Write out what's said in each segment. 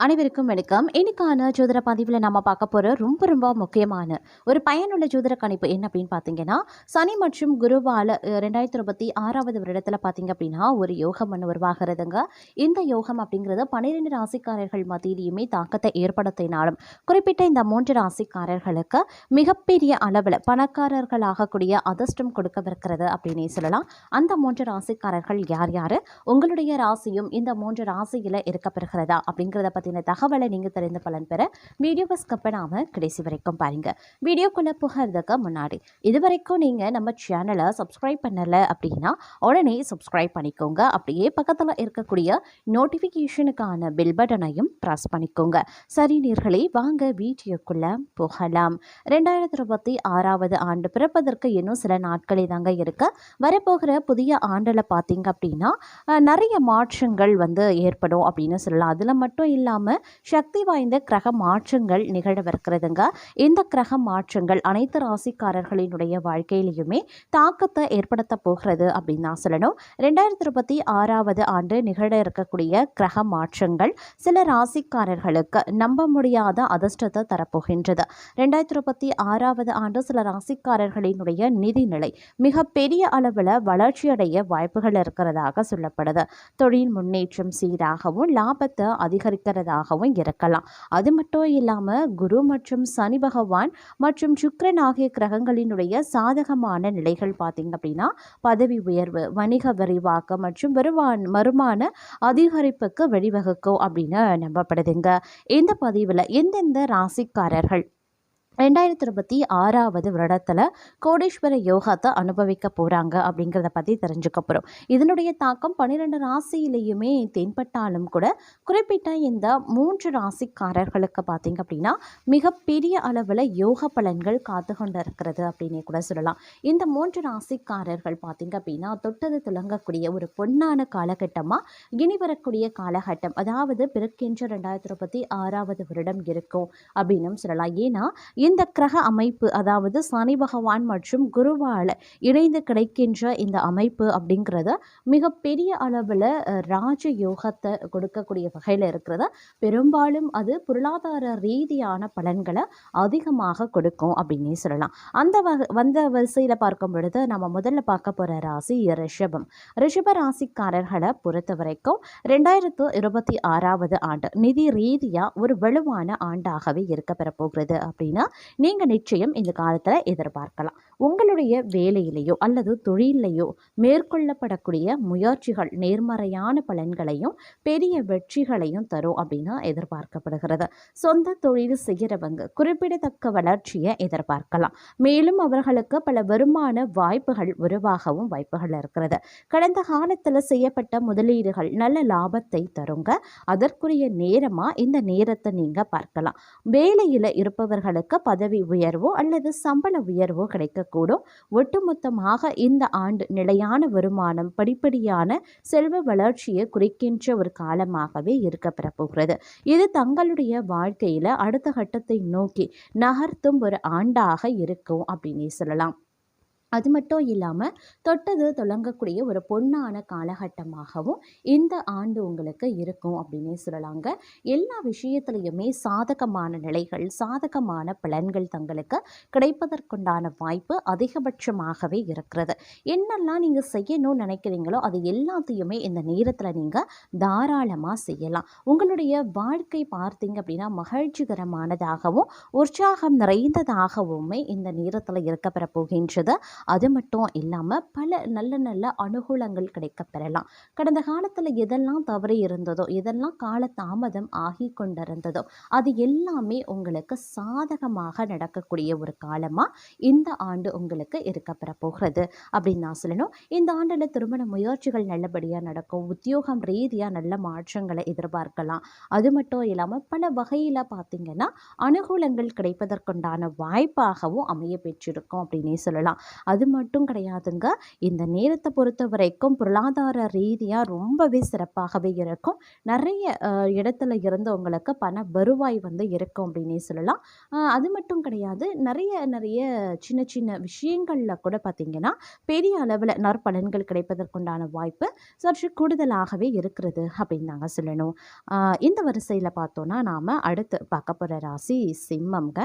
அனைவருக்கும் வணக்கம். இன்னைக்கான ஜோதிட பதிவில் நம்ம பார்க்க போகிற ரொம்ப முக்கியமான ஒரு பயனுள்ள ஜோதிட கணிப்பு என்ன அப்படின்னு பார்த்தீங்கன்னா, சனி மற்றும் குருவால் 2026வது வருடத்தில் பார்த்தீங்க அப்படின்னா ஒரு யோகம் ஒன்று உருவாகிறதுங்க. இந்த யோகம் அப்படிங்கிறது 12 ராசிக்காரர்கள் மத்தியிலையுமே தாக்கத்தை ஏற்படுத்தினாலும் குறிப்பிட்ட இந்த 3 ராசிக்காரர்களுக்கு மிகப்பெரிய அளவில் பணக்காரர்களாகக்கூடிய அதிர்ஷ்டம் கொடுக்கவிருக்கிறது அப்படின்னே சொல்லலாம். அந்த 3 ராசிக்காரர்கள் யார் யார், உங்களுடைய ராசியும் இந்த 3 ராசியில் இருக்கப்பெறுகிறதா அப்படிங்கிறத பற்றின தகவலை நீங்கள் தெரிந்து பலன் பெற வீடியோவை ஸ்கிப் பண்ணாமல் கடைசி வரைக்கும் பாருங்கள். வீடியோக்குள்ளே போகிறதுக்கு முன்னாடி இதுவரைக்கும் நீங்கள் நம்ம சேனலை சப்ஸ்கிரைப் பண்ணலை அப்படின்னா உடனே சப்ஸ்கிரைப் பண்ணிக்கோங்க. அப்படியே பக்கத்தில் இருக்கக்கூடிய நோட்டிஃபிகேஷனுக்கான பெல் பட்டனையும் ப்ரெஸ் பண்ணிக்கோங்க. சரி நேயர்களே, வாங்க வீடியோக்குள்ளே போகலாம். 2026வது ஆண்டு பிறப்பதற்கு இன்னும் சில நாட்களே தாங்க இருக்கு. வரப்போகிற புதிய ஆண்டில் பார்த்தீங்க அப்படின்னா நிறைய மாற்றங்கள் ஏற்படும் அப்படின்னு சொல்லலாம். அதில் மட்டும் இல்லாமல் சக்தி வாய்ந்த கிரக மாற்றங்கள் நிகழவிருக்கிறதுங்க. இந்த கிரக மாற்றங்கள் அனைத்து ராசிக்காரர்களினுடைய வாழ்க்கையிலையுமே தாக்கத்தை ஏற்படுத்த போகிறது அப்படின்னு தான் சொல்லணும். 2026வது ஆண்டு நிகழ இருக்கக்கூடிய கிரக மாற்றங்கள் சில ராசிக்காரர்களுக்கு நம்ப முடியாத அதிர்ஷ்டத்தை தரப்போகின்றது. 2026வது ஆண்டு சில ராசிக்காரர்களினுடைய நிதிநிலை மிக பெரிய அளவில் வளர்ச்சியடைய வாய்ப்புகள் இருக்கிறதாக சொல்லப்படுது. தொழில் முன்னேற்றம் சீராகவும் லாபத்தை அதிகரிக்கிறதாகவும் இருக்கலாம். அது மட்டும் இல்லாமல் குரு மற்றும் சனி பகவான் மற்றும் சுக்கிரன் ஆகிய கிரகங்களினுடைய சாதகமான நிலைகள் பார்த்தீங்க அப்படின்னா பதவி உயர்வு, வணிக விரிவாக்கம் மற்றும் வருமான அதிகரிப்புக்கு வழிவகுக்கும் அப்படின்னு நம்பப்படுதுங்க. இந்த பதிவில் எந்தெந்த ராசிக்காரர்கள் 2026வது வருடத்தில் கோடீஸ்வர யோகத்தை அனுபவிக்க போகிறாங்க அப்படிங்கிறத பற்றி தெரிஞ்சுக்க போகிறோம். இதனுடைய தாக்கம் 12 ராசியிலையுமே தென்பட்டாலும் கூட குறிப்பிட்ட இந்த 3 ராசிக்காரர்களுக்கு பார்த்திங்க அப்படின்னா மிகப்பெரிய அளவில் யோக பலன்கள் காத்து கொண்டு இருக்கிறது அப்படின்னே கூட சொல்லலாம். இந்த 3 ராசிக்காரர்கள் பார்த்திங்க அப்படின்னா தொட்டது துலங்கக்கூடிய ஒரு பொன்னான காலகட்டமாக இனி வரக்கூடிய காலகட்டம், அதாவது பிறக்கின்ற 2026வது வருடம் இருக்கும் அப்படின்னு சொல்லலாம். ஏன்னா இந்த கிரக அமைப்பு, அதாவது சனி பகவான் மற்றும் குருவால் இணைந்து கிடைக்கின்ற இந்த அமைப்பு அப்படிங்கிறத மிகப்பெரிய அளவில் ராஜ யோகத்தை கொடுக்கக்கூடிய வகையில் இருக்கிறத, பெரும்பாலும் அது பொருளாதார ரீதியான பலன்களை அதிகமாக கொடுக்கும் அப்படின்னே சொல்லலாம். அந்த வரிசையில் பார்க்கும் பொழுது நம்ம முதல்ல பார்க்க போகிற ராசி ரிஷபம். ரிஷப ராசிக்காரர்களை பொறுத்த வரைக்கும் 2026வது ஆண்டு நிதி ரீதியாக ஒரு வலுவான ஆண்டாகவே இருக்க பெறப்போகிறது அப்படின்னா நீங்கள் நிச்சயம் இந்த காலத்தில் எதிர்பார்க்கலாம். உங்களுடைய வேலையிலேயோ அல்லது தொழிலையோ மேற்கொள்ளப்படக்கூடிய முயற்சிகள் நேர்மறையான பலன்களையும் பெரிய வெற்றிகளையும் தரும் அப்படின்னு எதிர்பார்க்கப்படுகிறது. சொந்த தொழில் செய்கிறவங்க குறிப்பிடத்தக்க வளர்ச்சியை எதிர்பார்க்கலாம். மேலும் அவர்களுக்கு பல வருமான வாய்ப்புகள் உருவாகவும் வாய்ப்புகள் இருக்கிறது. கடந்த காலத்தில் செய்யப்பட்ட முதலீடுகள் நல்ல லாபத்தை தருங்க. அதற்குரிய நேரமாக இந்த நேரத்தை நீங்கள் பார்க்கலாம். வேலையில் இருப்பவர்களுக்கு பதவி உயர்வோ அல்லது சம்பள உயர்வோ கிடைக்கக்கூடும். ஒட்டுமொத்தமாக இந்த ஆண்டு நிலையான வருமானம், படிப்படியான செல்வ வளர்ச்சியை குறிக்கின்ற ஒரு காலமாகவே இருக்க பெறப்போகிறது. இது தங்களுடைய வாழ்க்கையில் அடுத்த கட்டத்தை நோக்கி நகர்த்தும் ஒரு ஆண்டாக இருக்கும் அப்படின்னே சொல்லலாம். அது மட்டும் இல்லாமல் தொட்டது தொடங்கக்கூடிய ஒரு பொன்னான காலகட்டமாகவும் இந்த ஆண்டு உங்களுக்கு இருக்கும் அப்படின்னே சொல்லலாங்க. எல்லா விஷயத்துலையுமே சாதகமான நிலைகள், சாதகமான பலன்கள் தங்களுக்கு கிடைப்பதற்குண்டான வாய்ப்பு அதிகபட்சமாகவே இருக்கிறது. என்னெல்லாம் நீங்கள் செய்யணும்னு நினைக்கிறீங்களோ அது எல்லாத்தையுமே இந்த நேரத்தில் நீங்கள் தாராளமாக செய்யலாம். உங்களுடைய வாழ்க்கை பார்த்தீங்க அப்படின்னா மகிழ்ச்சிகரமானதாகவும் உற்சாகம் நிறைந்ததாகவுமே இந்த நேரத்தில் இருக்க பெற போகின்றது. அது மட்டும் இல்லாமல் பல நல்ல அனுகூலங்கள் கிடைக்க பெறலாம். கடந்த காலத்தில் எதெல்லாம் தவறு இருந்ததோ, எதெல்லாம் கால தாமதம் ஆகி கொண்டிருந்ததோ அது எல்லாமே உங்களுக்கு சாதகமாக நடக்கக்கூடிய ஒரு காலமாக இந்த ஆண்டு உங்களுக்கு இருக்க பெற போகிறது அப்படின்னு நான் சொல்லணும். இந்த ஆண்டில் திருமண முயற்சிகள் நல்லபடியாக நடக்கும். உத்தியோகம் ரீதியாக நல்ல மாற்றங்களை எதிர்பார்க்கலாம். அது மட்டும் இல்லாமல் பல வகையில் பார்த்திங்கன்னா அனுகூலங்கள் கிடைப்பதற்குண்டான வாய்ப்பாகவும் அமைய பெற்றிருக்கும் அப்படின்னே சொல்லலாம். அது மட்டும் கிடையாதுங்க. இந்த நேரத்த பொறுத்தவரைக்கும் பொருளாதார ரீதியா ரொம்பவே சிறப்பாகவே இருக்கும். நெறைய இடத்துல இருந்து உங்களுக்கு பண வருவாய் வந்து இருக்கும் அப்படின்னே சொல்லலாம். அது மட்டும் கிடையாது. நெறைய சின்ன சின்ன விஷயங்கள்ல கூட பார்த்தீங்கன்னா, பெரிய அளவுல நற்பலன்கள் கிடைப்பதற்குண்டான வாய்ப்பு சற்று கூடுதலாகவே இருக்கிறது அப்படின்னு தாங்க சொல்லணும். இந்த வரிசையில பார்த்தோம்னா, நாம அடுத்து பார்க்க போற ராசி சிம்மம்ங்க.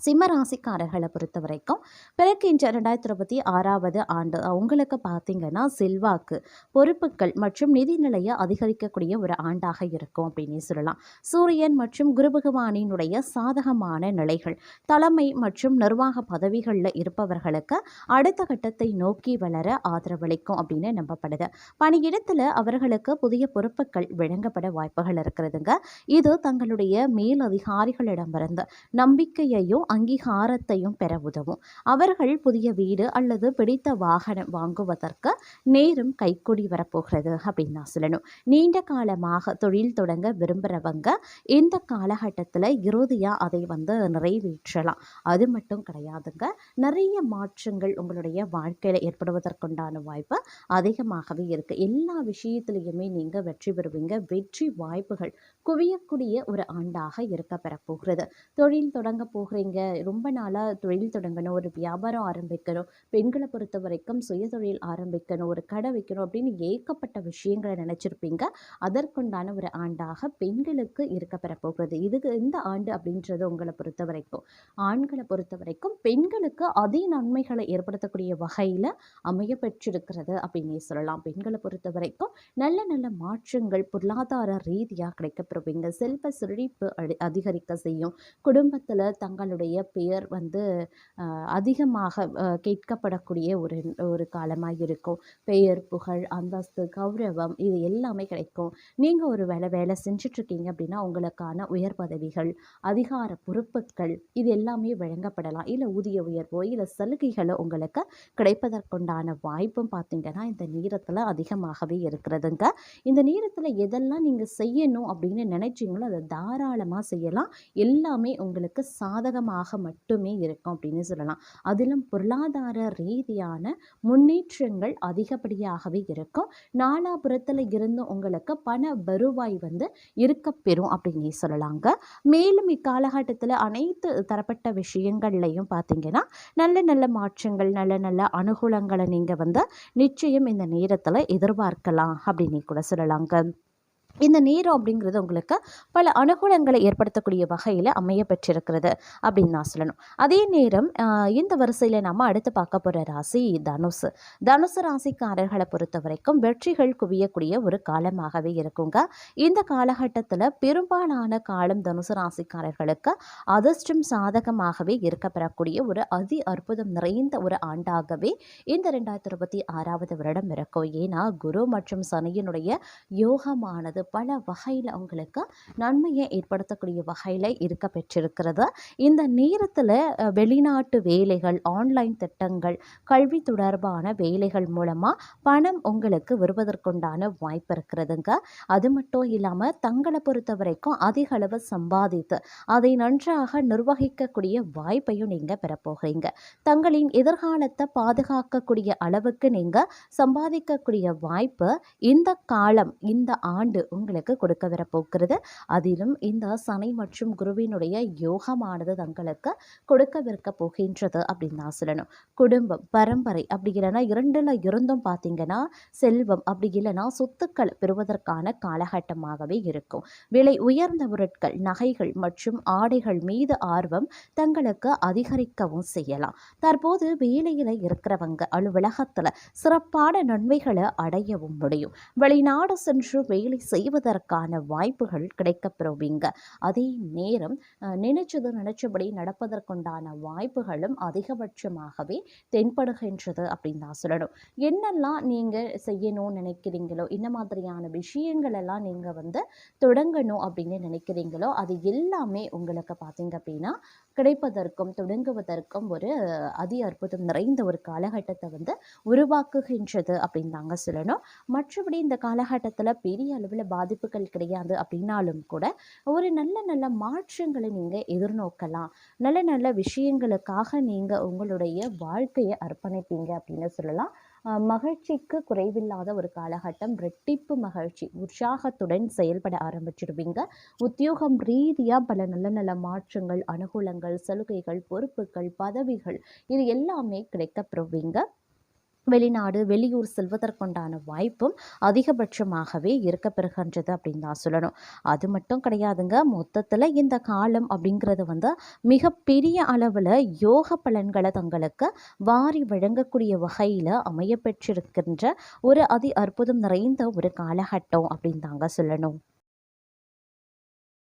சிம்ம ராசிக்காரர்களை பொறுத்த வரைக்கும் பிறக்கின்ற 2026வது ஆண்டு அவங்களுக்கு பார்த்தீங்கன்னா செல்வாக்கு, பொறுப்புகள் மற்றும் நிதிநிலையை அதிகரிக்கக்கூடிய ஒரு ஆண்டாக இருக்கும் அப்படின்னே சொல்லலாம். சூரியன் மற்றும் குரு பகவானினுடைய சாதகமான நிலைகள் தலைமை மற்றும் நிர்வாக பதவிகளில் இருப்பவர்களுக்கு அடுத்த கட்டத்தை நோக்கி வளர ஆதரவளிக்கும் அப்படின்னு நம்பப்படுது. பணியிடத்தில் அவர்களுக்கு புதிய பொறுப்புகள் வழங்கப்பட வாய்ப்புகள் இருக்கிறதுங்க. இது தங்களுடைய மேலதிகாரிகளிடமிருந்து நம்பிக்கையையும் அங்கீகாரத்தையும் பெற உதவும். அவர்கள் புதிய வீடு அல்லது பிடித்த வாகனம் வாங்குவதற்கு நேரம் கைக்கூடி வரப்போகிறது அப்படின்னு நான் சொல்லணும். நீண்ட காலமாக தொழில் தொடங்க விரும்புகிறவங்க இந்த காலகட்டத்தில் இறுதியாக அதை வந்து நிறைவேற்றலாம். அது மட்டும் கிடையாதுங்க. நிறைய மாற்றங்கள் உங்களுடைய வாழ்க்கையில் ஏற்படுவதற்குண்டான வாய்ப்பு அதிகமாகவே இருக்குது. எல்லா விஷயத்திலையுமே நீங்கள் வெற்றி பெறுவீங்க. வெற்றி வாய்ப்புகள் குவியக்கூடிய ஒரு ஆண்டாக இருக்க பெறப்போகிறது. தொழில் தொடங்க போகிறீங்க, ரொம்ப நாளாக தொழில் தொடங்கணும், ஒரு வியாபாரம் ஆரம்பிக்கணும், பெண்களை பொறுத்த வரைக்கும் சுயதொழில் ஆரம்பிக்கணும், ஒரு கடை வைக்கணும் அப்படின்னு ஏகப்பட்ட விஷயங்களை நினச்சிருப்பீங்க. அதற்குண்டான ஒரு ஆண்டாக பெண்களுக்கு இருக்க பெறப்போகிறது. இந்த ஆண்டு அப்படின்றது உங்களை பொறுத்த வரைக்கும் ஆண்களை பொறுத்த வரைக்கும் பெண்களுக்கு அதே நன்மைகளை ஏற்படுத்தக்கூடிய வகையில் அமைய பெற்றிருக்கிறது அப்படின்னே சொல்லலாம். பெண்களை பொறுத்த வரைக்கும் நல்ல நல்ல மாற்றங்கள் பொருளாதார ரீதியாக கிடைக்கப்பெறுவீங்க. செல்வ செழிப்பு அதிகரிக்க செய்யும். குடும்பத்தில் தங்களுடைய பெயர் வந்து அதிகமாக கேட்கப்படக்கூடிய ஒரு ஒரு காலமாக இருக்கும். பெயர், புகழ், அந்தஸ்து, கௌரவம் இது எல்லாமே கிடைக்கும். நீங்கள் ஒரு வேலை செஞ்சிட்ருக்கீங்க அப்படின்னா உங்களுக்கான உயர் பதவிகள், அதிகார பொறுப்புகள் இது எல்லாமே வழங்கப்படலாம். இல்லை ஊதிய உயர்வோ இல்லை சலுகைகளோ உங்களுக்கு கிடைப்பதற்குண்டான வாய்ப்பும் பார்த்திங்கன்னா இந்த நேரத்தில் அதிகமாகவே இருக்கிறதுங்க. இந்த நேரத்தில் எதெல்லாம் நீங்கள் செய்யணும் அப்படின்னு நினைச்சீங்களோ அதை தாராளமாக செய்யலாம். எல்லாமே உங்களுக்கு சாதகமாக மட்டுமே இருக்கும் அப்படின்னு சொல்லலாம். அதிலும் பொருளாதார ரீதியான முன்னேற்றங்கள் அதிகப்படியாகவே இருக்கும். நாலாபுரத்தில் இருந்து உங்களுக்கு பண வருவாய் வந்து இருக்கப்பெறும் அப்படின்னே சொல்லலாங்க. மேலும் இக்காலகட்டத்தில் அனைத்து தரப்பட்ட விஷயங்கள்லையும் பார்த்தீங்கன்னா நல்ல நல்ல மாற்றங்கள், நல்ல நல்ல அனுகூலங்களை நீங்கள் வந்து நிச்சயம் இந்த நேரத்தில் எதிர்பார்க்கலாம் அப்படின்னு கூட சொல்லலாங்க. இந்த நேரம் அப்படிங்கிறது உங்களுக்கு பல அனுகூலங்களை ஏற்படுத்தக்கூடிய வகையில் அமைய பெற்றிருக்கிறது அப்படின்னு நான் சொல்லணும். அதே நேரம் இந்த வரிசையில் நம்ம அடுத்து பார்க்க போகிற ராசி தனுசு. தனுசு ராசிக்காரர்களை பொறுத்த வரைக்கும் வெற்றிகள் குவியக்கூடிய ஒரு காலமாகவே இருக்குங்க. இந்த காலகட்டத்தில் பெரும்பாலான காலம் தனுசு ராசிக்காரர்களுக்கு அதிர்ஷ்டம் சாதகமாகவே இருக்கப்பெறக்கூடிய ஒரு அற்புதம் நிறைந்த ஒரு ஆண்டாகவே இந்த 2026வது வருடம் இருக்கும். ஏன்னா குரு மற்றும் சனியினுடைய யோகமானது பல வகையில் உங்களுக்கு நன்மையை ஏற்படுத்தக்கூடிய வகையில் இருக்க பெற்றிருக்கிறது. இந்த நேரத்தில் வெளிநாட்டு வேலைகள், ஆன்லைன் திட்டங்கள், கல்வி தொடர்பான வேலைகள் மூலமாக பணம் உங்களுக்கு வருவதற்குண்டான வாய்ப்பு இருக்கிறதுங்க. அது மட்டும் இல்லாமல் தங்களை பொறுத்த வரைக்கும் அதிக அளவு சம்பாதித்து அதை நன்றாக நிர்வகிக்கக்கூடிய வாய்ப்பையும் நீங்கள் பெறப்போகிறீங்க. தங்களின் எதிர்காலத்தை பாதுகாக்கக்கூடிய அளவுக்கு நீங்கள் சம்பாதிக்கக்கூடிய வாய்ப்பு இந்த காலம், இந்த ஆண்டு உங்களுக்கு கொடுக்க வரப்போகிறது. அதிலும் இந்த சனி மற்றும் குருவினுடைய யோகமானது தங்களுக்கு கொடுக்கவிருக்க போகின்றது அப்படின்னு தான் சொல்லணும். குடும்பம், பரம்பரை அப்படி இல்லைன்னா இரண்டில் இருந்தும் பார்த்தீங்கன்னா செல்வம், அப்படி இல்லைன்னா சொத்துக்கள் பெறுவதற்கான காலகட்டமாகவே இருக்கும். விலை உயர்ந்த பொருட்கள், நகைகள் மற்றும் ஆடைகள் மீது ஆர்வம் தங்களுக்கு அதிகரிக்கவும் செய்யலாம். தற்போது வேலையில் இருக்கிறவங்க அலுவலகத்தில் சிறப்பான நன்மைகளை அடையவும் முடியும். வெளிநாடு சென்று வேலை செய்வதற்கான வாய்ப்புகள் கிடைக்கப்பெறுவீங்க. அதே நேரம் நினைச்சபடி நடப்பதற்குண்டான வாய்ப்புகளும் அதிகபட்சமாகவே தென்படுகின்றது அப்படின்னு தான் சொல்லணும். என்னெல்லாம் நீங்கள் செய்யணும்னு நினைக்கிறீங்களோ, இந்த மாதிரியான விஷயங்கள் எல்லாம் நீங்கள் வந்து தொடங்கணும் அப்படின்னு நினைக்கிறீங்களோ அது எல்லாமே உங்களுக்கு பார்த்தீங்க அப்படின்னா கிடைப்பதற்கும் தொடங்குவதற்கும் ஒரு அற்புதம் நிறைந்த ஒரு காலகட்டத்தை வந்து உருவாக்குகின்றது அப்படின்னு தாங்க சொல்லணும். மற்றபடி இந்த காலகட்டத்தில் பெரிய அளவில் பாதிப்புகள் கிடையாது அப்படின்னாலும் கூட ஒரு நல்ல நல்ல மாற்றங்களை நீங்கள் எதிர்நோக்கலாம். நல்ல நல்ல விஷயங்களுக்காக நீங்கள் உங்களுடைய வாழ்க்கையை அர்ப்பணிப்பீங்க அப்படின்னு சொல்லலாம். மகிழ்ச்சிக்கு குறைவில்லாத ஒரு காலகட்டம். ரெட்டிப்பு மகிழ்ச்சி, உற்சாகத்துடன் செயல்பட ஆரம்பிச்சிடுவீங்க. உத்தியோகம் ரீதியா பல நல்ல நல்ல மாற்றங்கள், அனுகூலங்கள், சலுகைகள், பொறுப்புகள், பதவிகள் இது எல்லாமே கிடைக்கப்பெறுவீங்க. வெளிநாடு, வெளியூர் செல்வதற்குண்டான வாய்ப்பும் அதிகபட்சமாகவே இருக்கப்பெறுகின்றது அப்படின்னு தான் சொல்லணும். அது மட்டும் கிடையாதுங்க. மொத்தத்தில் இந்த காலம் அப்படிங்கிறது மிகப்பெரிய அளவில் யோக பலன்களை தங்களுக்கு வாரி வழங்கக்கூடிய வகையில் அமையப்பெற்றிருக்கின்ற ஒரு அற்புதம் நிறைந்த ஒரு காலகட்டம் அப்படின்னு தாங்க சொல்லணும்.